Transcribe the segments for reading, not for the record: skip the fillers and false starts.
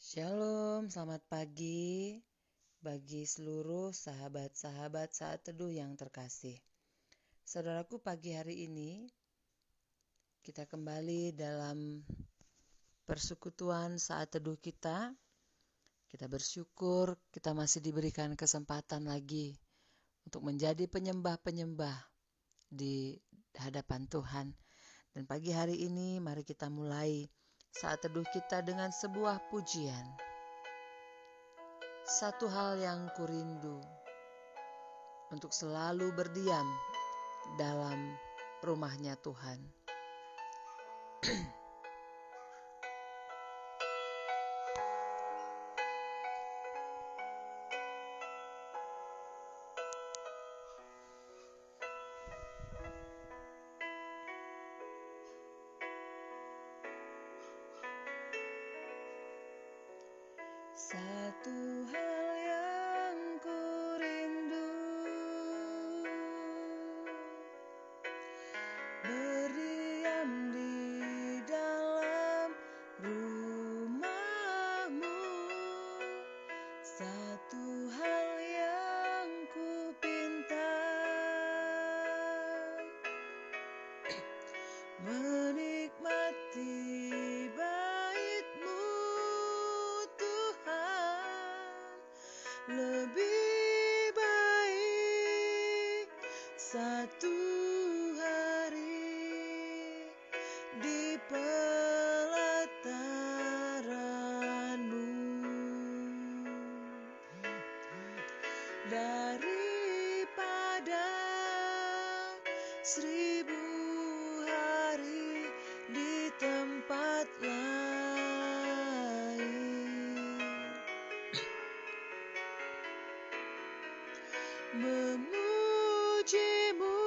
Shalom, selamat pagi bagi seluruh sahabat-sahabat saat teduh yang terkasih. Saudaraku, pagi hari ini kita kembali dalam persekutuan saat teduh kita. Kita bersyukur kita masih diberikan kesempatan lagi untuk menjadi penyembah-penyembah di hadapan Tuhan. Dan pagi hari ini mari kita mulai saat teduh kita dengan sebuah pujian. Satu hal yang kurindu, untuk selalu berdiam dalam rumahnya Tuhan. Satu hal yang kurindu, berdiam di dalam rumah-Mu. Satu hal yang kupinta, menikmati bait-Mu Tuhan. Lebih baik satu hari di pelataran-Mu daripada 1000 hari di tempat lain. Memuji-Mu,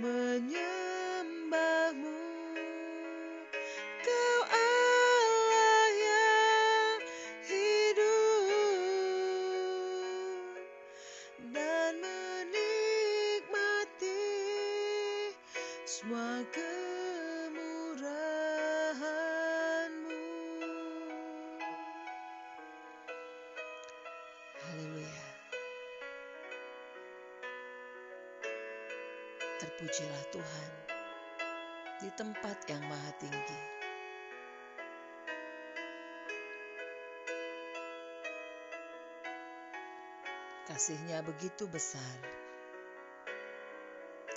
menyembah-Mu, Kau Allah yang hidup, dan menikmati semua kemurahan-Mu. Haleluya. Terpujilah Tuhan di tempat yang maha tinggi. Kasih-Nya begitu besar,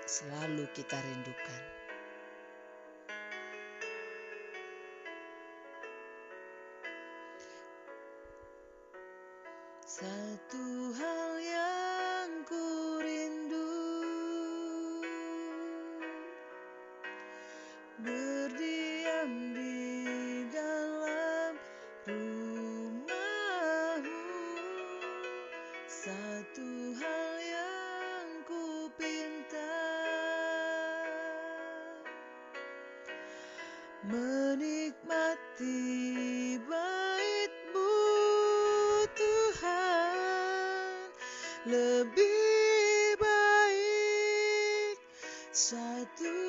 selalu kita rindukan. Satu hal yang kurindu, berdiam di dalam rumah-Mu. Satu hal yang kupinta, menikmati bait-Mu Tuhan. Lebih baik satu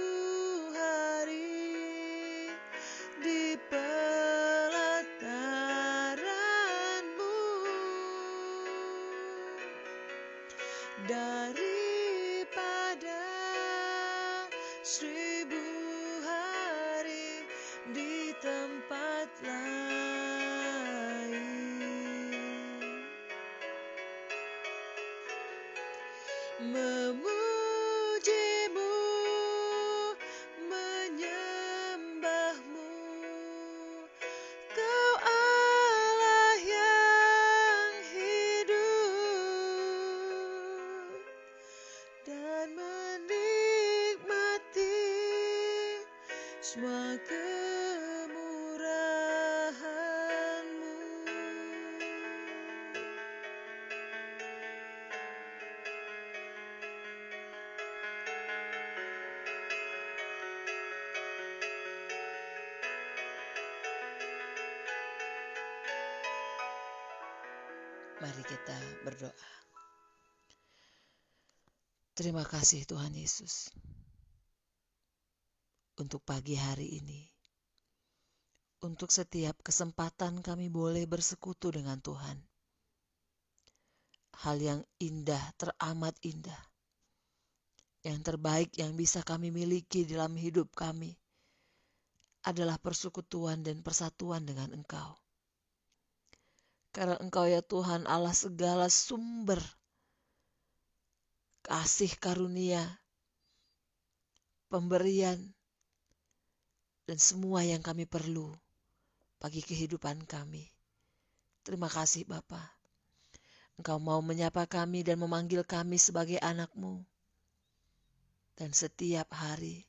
hari di pelataran-Mu daripada 1000 hari di tempat lain. Memuji-Mu, menyembah-Mu, Kau Allah yang hidup, dan menikmati semua kemurahan-Mu. Mari kita berdoa. Terima kasih Tuhan Yesus untuk pagi hari ini, untuk setiap kesempatan kami boleh bersekutu dengan Tuhan. Hal yang indah, teramat indah, yang terbaik yang bisa kami miliki dalam hidup kami adalah persekutuan dan persatuan dengan Engkau. Karena Engkau ya Tuhan Allah segala sumber kasih karunia, pemberian, dan semua yang kami perlu bagi kehidupan kami. Terima kasih Bapa. Engkau mau menyapa kami dan memanggil kami sebagai anak-Mu. Dan setiap hari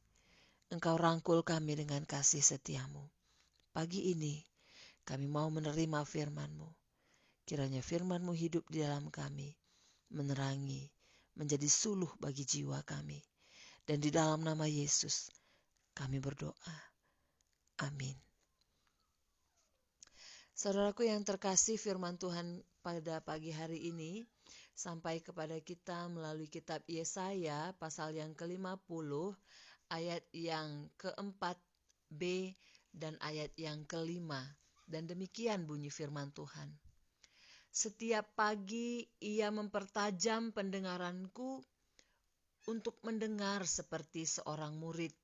Engkau rangkul kami dengan kasih setia-Mu. Pagi ini kami mau menerima firman-Mu. Kiranya firman-Mu hidup di dalam kami, menerangi, menjadi suluh bagi jiwa kami. Dan di dalam nama Yesus kami berdoa. Amin. Saudaraku yang terkasih, firman Tuhan pada pagi hari ini sampai kepada kita melalui kitab Yesaya pasal yang ke-50 ayat yang ke-4b dan ayat yang ke-5. Dan demikian bunyi firman Tuhan. Setiap pagi ia mempertajam pendengaranku untuk mendengar seperti seorang murid.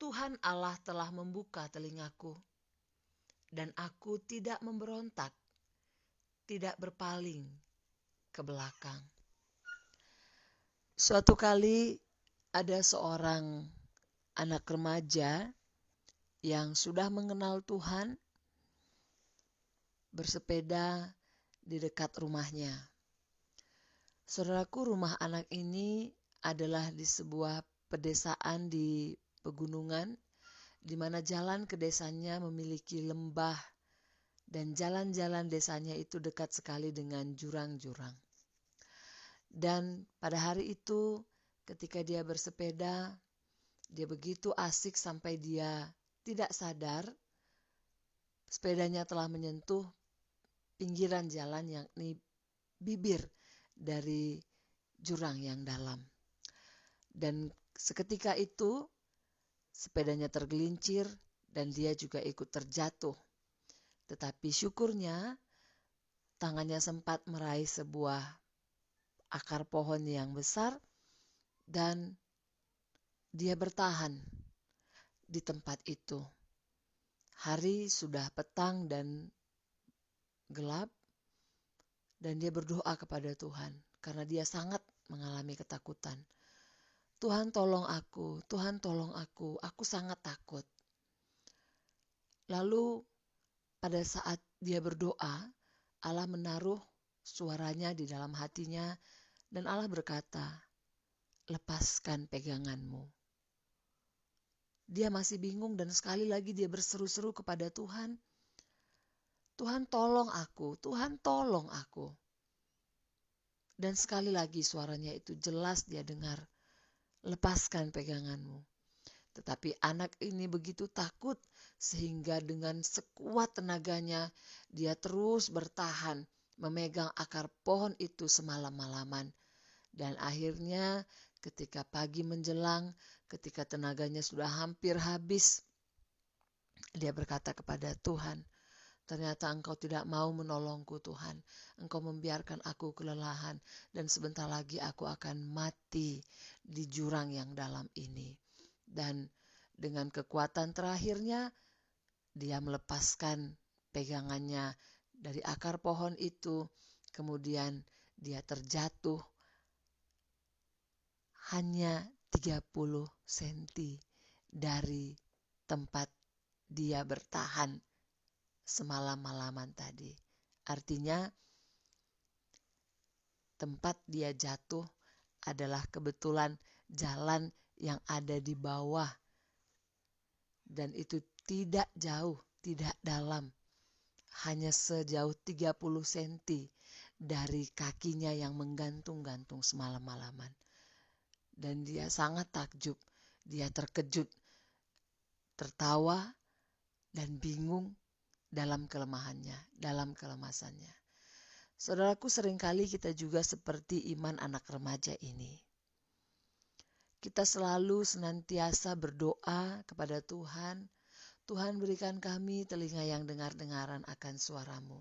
Tuhan Allah telah membuka telingaku. Dan aku tidak memberontak, tidak berpaling ke belakang. Suatu kali ada seorang anak remaja yang sudah mengenal Tuhan bersepeda di dekat rumahnya. Saudaraku, rumah anak ini adalah di sebuah pedesaan di pegunungan, di mana jalan ke desanya memiliki lembah dan jalan-jalan desanya itu dekat sekali dengan jurang-jurang. Dan pada hari itu ketika dia bersepeda, dia begitu asik sampai dia tidak sadar sepedanya telah menyentuh pinggiran jalan, yakni bibir dari jurang yang dalam. Dan seketika itu sepedanya tergelincir dan dia juga ikut terjatuh. Tetapi syukurnya tangannya sempat meraih sebuah akar pohon yang besar dan dia bertahan di tempat itu. Hari sudah petang dan gelap dan dia berdoa kepada Tuhan karena dia sangat mengalami ketakutan. Tuhan tolong aku sangat takut. Lalu pada saat dia berdoa, Allah menaruh suaranya di dalam hatinya dan Allah berkata, lepaskan peganganmu. Dia masih bingung dan sekali lagi dia berseru-seru kepada Tuhan. Tuhan tolong aku, Tuhan tolong aku. Dan sekali lagi suaranya itu jelas dia dengar, lepaskan peganganmu. Tetapi anak ini begitu takut sehingga dengan sekuat tenaganya dia terus bertahan memegang akar pohon itu semalam-malaman. Dan akhirnya ketika pagi menjelang, ketika tenaganya sudah hampir habis, dia berkata kepada Tuhan, ternyata Engkau tidak mau menolongku Tuhan. Engkau membiarkan aku kelelahan dan sebentar lagi aku akan mati di jurang yang dalam ini. Dan dengan kekuatan terakhirnya, dia melepaskan pegangannya dari akar pohon itu. Kemudian dia terjatuh hanya 30 cm dari tempat dia bertahan semalam-malaman tadi. Artinya tempat dia jatuh adalah kebetulan jalan yang ada di bawah. Dan itu tidak jauh, tidak dalam. Hanya sejauh 30 cm dari kakinya yang menggantung-gantung semalam-malaman. Dan dia sangat takjub, dia terkejut, tertawa, dan bingung dalam kelemahannya, dalam kelemasannya. Saudaraku, seringkali kita juga seperti iman anak remaja ini. Kita selalu senantiasa berdoa kepada Tuhan, Tuhan, berikan kami telinga yang dengar-dengaran akan suara-Mu.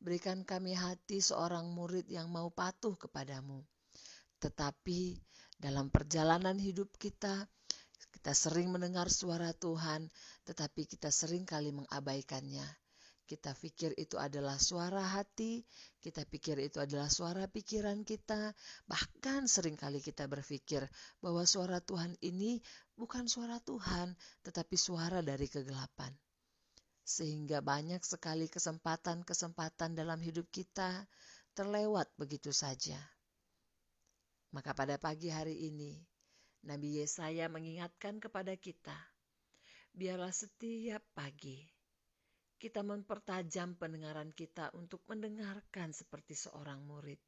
Berikan kami hati seorang murid yang mau patuh kepadamu. Tetapi dalam perjalanan hidup kita sering mendengar suara Tuhan, tetapi kita sering kali mengabaikannya. Kita pikir itu adalah suara hati, kita pikir itu adalah suara pikiran kita, bahkan sering kali kita berpikir bahwa suara Tuhan ini bukan suara Tuhan, tetapi suara dari kegelapan. Sehingga banyak sekali kesempatan-kesempatan dalam hidup kita terlewat begitu saja. Maka pada pagi hari ini, Nabi Yesaya mengingatkan kepada kita, biarlah setiap pagi kita mempertajam pendengaran kita untuk mendengarkan seperti seorang murid.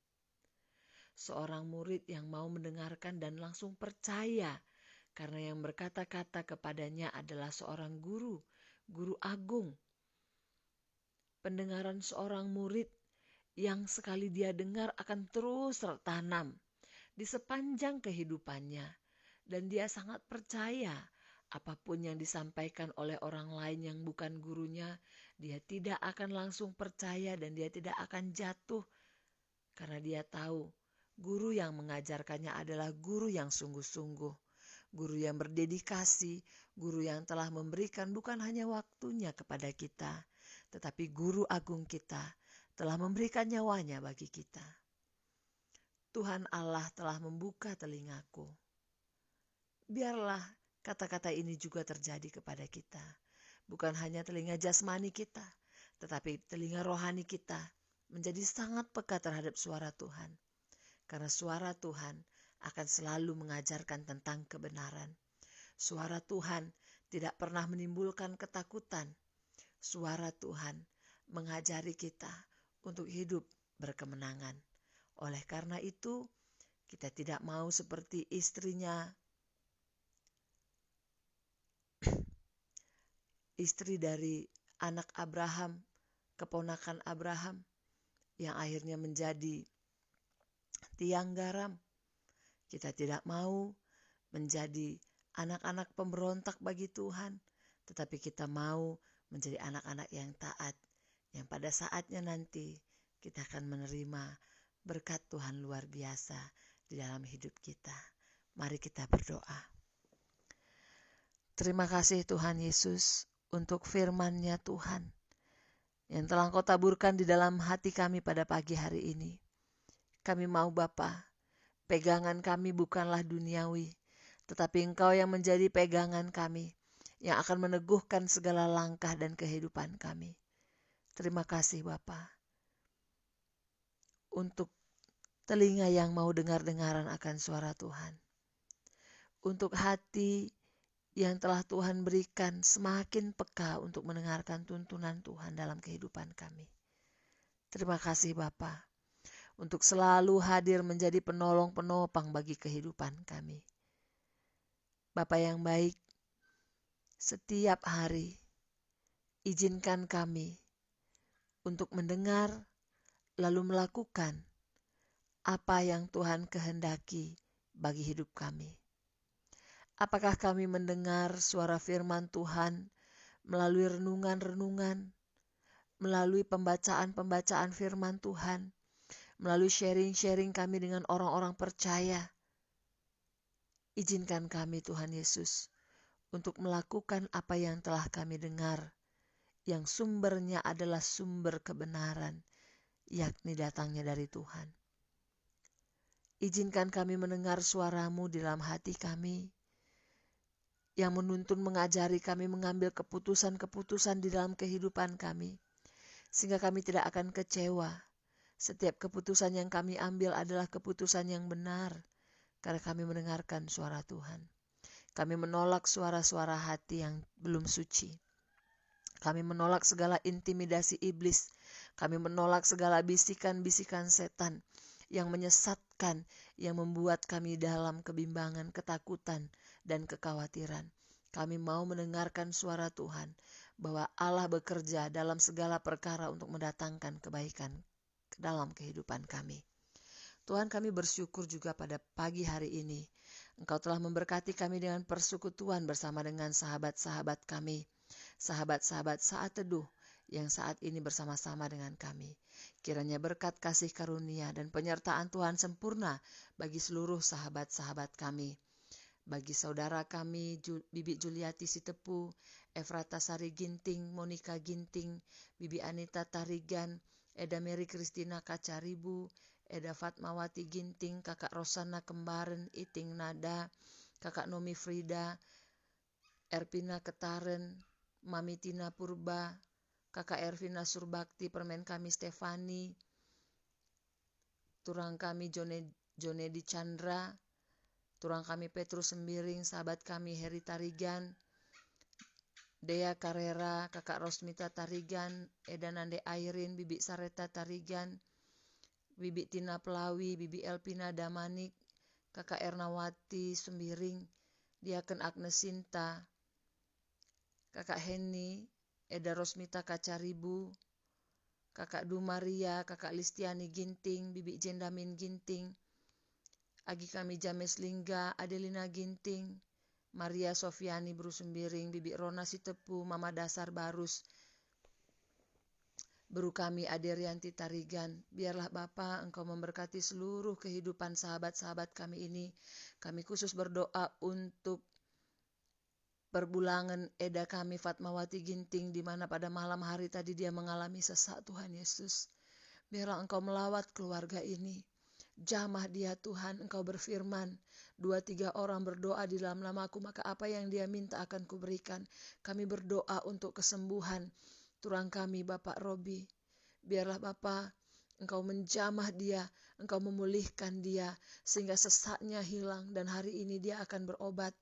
Seorang murid yang mau mendengarkan dan langsung percaya, karena yang berkata-kata kepadanya adalah seorang guru agung. Pendengaran seorang murid yang sekali dia dengar akan terus tertanam di sepanjang kehidupannya. Dan dia sangat percaya apapun yang disampaikan oleh orang lain yang bukan gurunya, dia tidak akan langsung percaya dan dia tidak akan jatuh. Karena dia tahu guru yang mengajarkannya adalah guru yang sungguh-sungguh. Guru yang berdedikasi, guru yang telah memberikan bukan hanya waktunya kepada kita, tetapi guru agung kita telah memberikan nyawanya bagi kita. Tuhan Allah telah membuka telingaku. Biarlah kata-kata ini juga terjadi kepada kita. Bukan hanya telinga jasmani kita, tetapi telinga rohani kita menjadi sangat peka terhadap suara Tuhan. Karena suara Tuhan akan selalu mengajarkan tentang kebenaran. Suara Tuhan tidak pernah menimbulkan ketakutan. Suara Tuhan mengajari kita untuk hidup berkemenangan. Oleh karena itu, kita tidak mau seperti istri dari anak Abraham, keponakan Abraham, yang akhirnya menjadi tiang garam. Kita tidak mau menjadi anak-anak pemberontak bagi Tuhan, tetapi kita mau menjadi anak-anak yang taat, yang pada saatnya nanti kita akan menerima berkat Tuhan luar biasa di dalam hidup kita. Mari kita berdoa. Terima kasih Tuhan Yesus untuk firman-Nya Tuhan yang telah Engkau taburkan di dalam hati kami pada pagi hari ini. Kami mau Bapa, pegangan kami bukanlah duniawi, tetapi Engkau yang menjadi pegangan kami, yang akan meneguhkan segala langkah dan kehidupan kami. Terima kasih Bapa, untuk telinga yang mau dengar-dengaran akan suara Tuhan. Untuk hati yang telah Tuhan berikan semakin peka untuk mendengarkan tuntunan Tuhan dalam kehidupan kami. Terima kasih Bapa, untuk selalu hadir menjadi penolong-penopang bagi kehidupan kami. Bapa yang baik, setiap hari izinkan kami untuk mendengar lalu melakukan apa yang Tuhan kehendaki bagi hidup kami. Apakah kami mendengar suara firman Tuhan melalui renungan-renungan, melalui pembacaan-pembacaan firman Tuhan, melalui sharing-sharing kami dengan orang-orang percaya. Izinkan kami Tuhan Yesus untuk melakukan apa yang telah kami dengar, yang sumbernya adalah sumber kebenaran, yakni datangnya dari Tuhan. Izinkan kami mendengar suara-Mu di dalam hati kami, yang menuntun mengajari kami mengambil keputusan-keputusan di dalam kehidupan kami, sehingga kami tidak akan kecewa. Setiap keputusan yang kami ambil adalah keputusan yang benar, karena kami mendengarkan suara Tuhan. Kami menolak suara-suara hati yang belum suci. Kami menolak segala intimidasi iblis. Kami menolak segala bisikan-bisikan setan yang menyesatkan, yang membuat kami dalam kebimbangan, ketakutan, dan kekhawatiran. Kami mau mendengarkan suara Tuhan, bahwa Allah bekerja dalam segala perkara untuk mendatangkan kebaikan ke dalam kehidupan kami. Tuhan, kami bersyukur juga pada pagi hari ini. Engkau telah memberkati kami dengan persekutuan bersama dengan sahabat-sahabat kami. sahabat-sahabat saat teduh yang saat ini bersama-sama dengan kami. Kiranya berkat kasih karunia dan penyertaan Tuhan sempurna bagi seluruh sahabat-sahabat kami. Bagi saudara kami, Bibi Juliati Sitepu, Efrata Sari Ginting, Monika Ginting, Bibi Anita Tarigan, Eda Mary Kristina Kacaribu, Eda Fatmawati Ginting, Kakak Rosana Kembaren, Iting Nada, Kakak Nomi Frida, Erpina Ketaren, Mami Tina Purba, Kakak Ervina Surbakti, permen kami Stefani, turang kami Jonedi Chandra, turang kami Petrus Sembiring, sahabat kami Heri Tarigan, Dea Carrera, Kakak Rosmita Tarigan, Eda Nande Airin, Bibi Sareta Tarigan, Bibi Tina Pelawi, Bibi Elpina Damanik, Kakak Ernawati Sembiring, Diaken Agnes Sinta, Kakak Heni, Eda Rosmita Kacaribu, Kakak Dumaria, Kakak Listiani Ginting, Bibi Jendamin Ginting, Agi kami James Lingga, Adelina Ginting, Maria Sofiani Bru Sembiring, Bibi Rona Sitepu, Mama Dasar Barus, Bru kami Aderianti Tarigan. Biarlah Bapa Engkau memberkati seluruh kehidupan sahabat-sahabat kami ini. Kami khusus berdoa untuk perbulangan Eda kami Fatmawati Ginting, di mana pada malam hari tadi dia mengalami sesak, Tuhan Yesus. Biarlah Engkau melawat keluarga ini. Jamah dia Tuhan, Engkau berfirman, 2-3 orang berdoa di dalam namaku, maka apa yang dia minta akan kuberikan. Kami berdoa untuk kesembuhan turang kami Bapak Robi. Biarlah Bapak Engkau menjamah dia, Engkau memulihkan dia, sehingga sesaknya hilang dan hari ini dia akan berobat.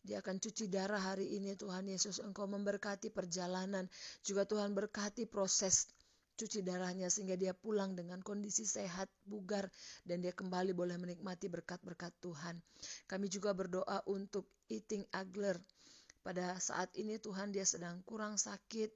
Dia akan cuci darah hari ini Tuhan Yesus. Engkau memberkati perjalanan, juga Tuhan berkati proses cuci darahnya sehingga dia pulang dengan kondisi sehat, bugar, dan dia kembali boleh menikmati berkat-berkat Tuhan. Kami juga berdoa untuk Iting Agler. Pada saat ini Tuhan dia sedang kurang sakit,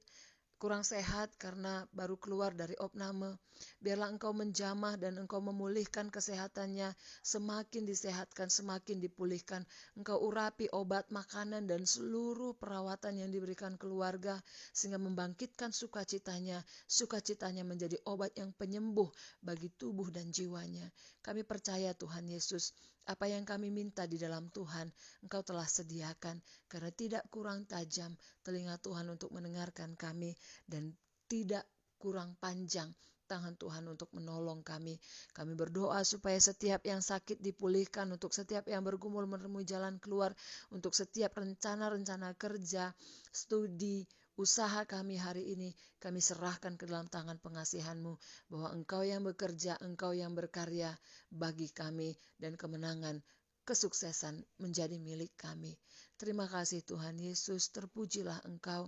kurang sehat karena baru keluar dari opname. Biarlah Engkau menjamah dan Engkau memulihkan kesehatannya, semakin disehatkan, semakin dipulihkan. Engkau urapi obat, makanan, dan seluruh perawatan yang diberikan keluarga, sehingga membangkitkan sukacitanya menjadi obat yang penyembuh bagi tubuh dan jiwanya. Kami percaya Tuhan Yesus, apa yang kami minta di dalam Tuhan, Engkau telah sediakan, karena tidak kurang tajam telinga Tuhan untuk mendengarkan kami, dan tidak kurang panjang tangan Tuhan untuk menolong kami. Kami berdoa supaya setiap yang sakit dipulihkan, untuk setiap yang bergumul menemui jalan keluar, untuk setiap rencana-rencana kerja, studi, usaha kami hari ini, kami serahkan ke dalam tangan pengasihan-Mu, bahwa Engkau yang bekerja, Engkau yang berkarya bagi kami, dan kemenangan, kesuksesan menjadi milik kami. Terima kasih Tuhan Yesus, terpujilah Engkau.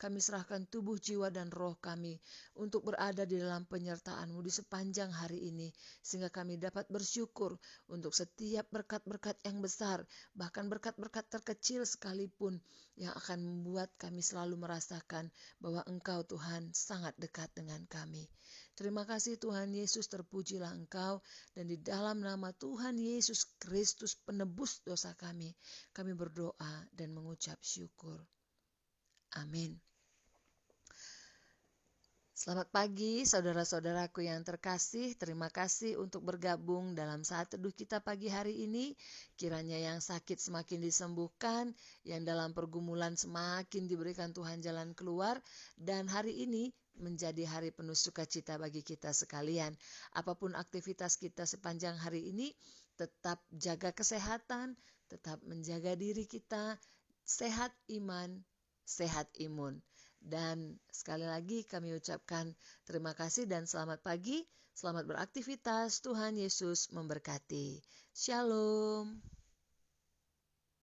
Kami serahkan tubuh, jiwa, dan roh kami untuk berada di dalam penyertaan-Mu di sepanjang hari ini, sehingga kami dapat bersyukur untuk setiap berkat-berkat yang besar, bahkan berkat-berkat terkecil sekalipun, yang akan membuat kami selalu merasakan bahwa Engkau Tuhan sangat dekat dengan kami. Terima kasih Tuhan Yesus, terpujilah Engkau, dan di dalam nama Tuhan Yesus Kristus penebus dosa kami berdoa dan mengucap syukur. Amin. Selamat pagi saudara-saudaraku yang terkasih, terima kasih untuk bergabung dalam saat teduh kita pagi hari ini. Kiranya yang sakit semakin disembuhkan, yang dalam pergumulan semakin diberikan Tuhan jalan keluar, dan hari ini menjadi hari penuh sukacita bagi kita sekalian. Apapun aktivitas kita sepanjang hari ini, tetap jaga kesehatan, tetap menjaga diri kita, sehat iman, sehat imun. Dan sekali lagi kami ucapkan terima kasih dan selamat pagi, selamat beraktivitas, Tuhan Yesus memberkati. Shalom.